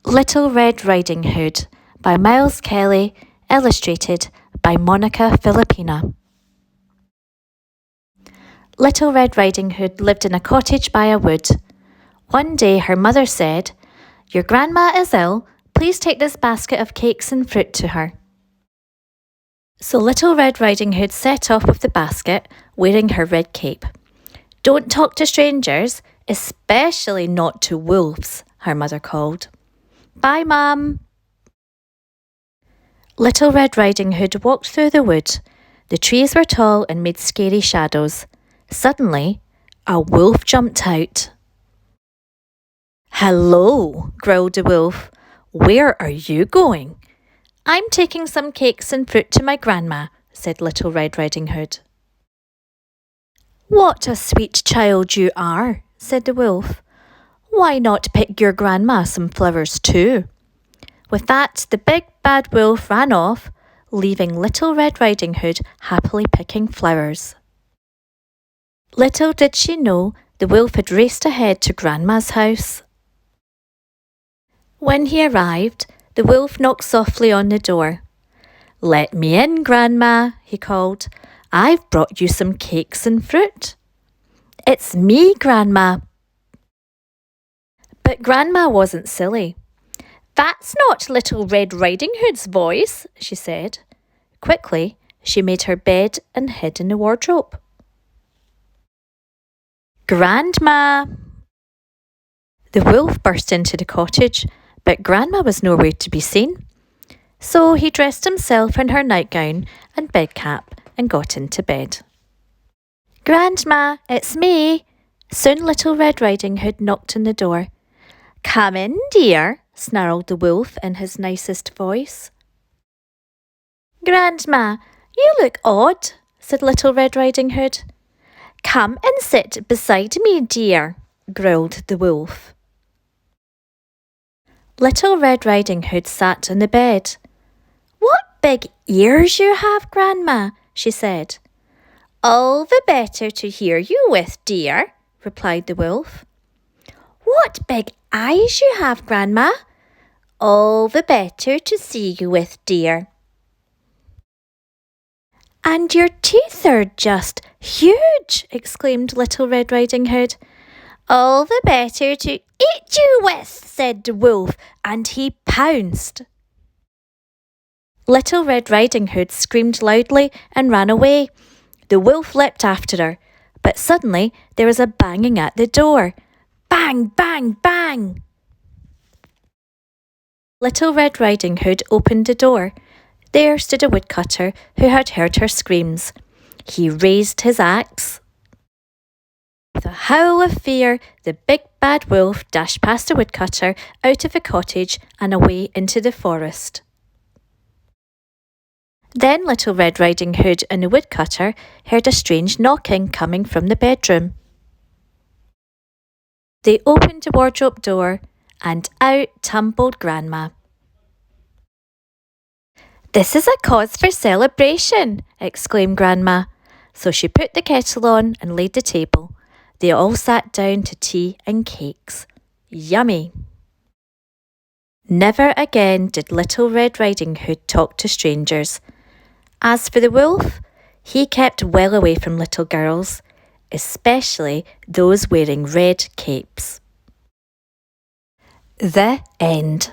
Little Red Riding Hood by Miles Kelly, illustrated by Monica Filipina. Little Red Riding Hood lived in a cottage by a wood. One day her mother said, "Your grandma is ill, please take this basket of cakes and fruit to her." So Little Red Riding Hood set off with the basket, wearing her red cape. "Don't talk to strangers, especially not to wolves," her mother called. "Bye, Mum." Little Red Riding Hood walked through the wood. The trees were tall and made scary shadows. Suddenly, a wolf jumped out. "Hello," growled the wolf. "Where are you going?" "I'm taking some cakes and fruit to my grandma," said Little Red Riding Hood. "What a sweet child you are," said the wolf. "Why not pick your grandma some flowers too?" With that, the big bad wolf ran off, leaving Little Red Riding Hood happily picking flowers. Little did she know the wolf had raced ahead to Grandma's house. When he arrived, the wolf knocked softly on the door. "Let me in, Grandma," he called. "I've brought you some cakes and fruit." "It's me, Grandma." But Grandma wasn't silly. "That's not Little Red Riding Hood's voice," she said. Quickly, she made her bed and hid in the wardrobe. "Grandma!" The wolf burst into the cottage, but Grandma was nowhere to be seen. So he dressed himself in her nightgown and bed cap and got into bed. "Grandma, it's me." Soon Little Red Riding Hood knocked on the door. "Come in, dear," snarled the wolf in his nicest voice. "Grandma, you look odd," said Little Red Riding Hood. "Come and sit beside me, dear," growled the wolf. Little Red Riding Hood sat on the bed. "What big ears you have, Grandma," she said. "All the better to hear you with, dear," replied the wolf. "What big eyes you have, Grandma. All the better to see you with, dear." "And your teeth are just huge," exclaimed Little Red Riding Hood. "All the better to eat you with," said the wolf, and he pounced. Little Red Riding Hood screamed loudly and ran away. The wolf leapt after her, but suddenly there was a banging at the door. Bang, bang, bang! Little Red Riding Hood opened the door. There stood a woodcutter who had heard her screams. He raised his axe. With a howl of fear, the big bad wolf dashed past the woodcutter, out of the cottage and away into the forest. Then Little Red Riding Hood and the woodcutter heard a strange knocking coming from the bedroom. They opened the wardrobe door, and out tumbled Grandma. "This is a cause for celebration," exclaimed Grandma. So she put the kettle on and laid the table. They all sat down to tea and cakes. Yummy! Never again did Little Red Riding Hood talk to strangers. As for the wolf, he kept well away from little girls, especially those wearing red capes. The end.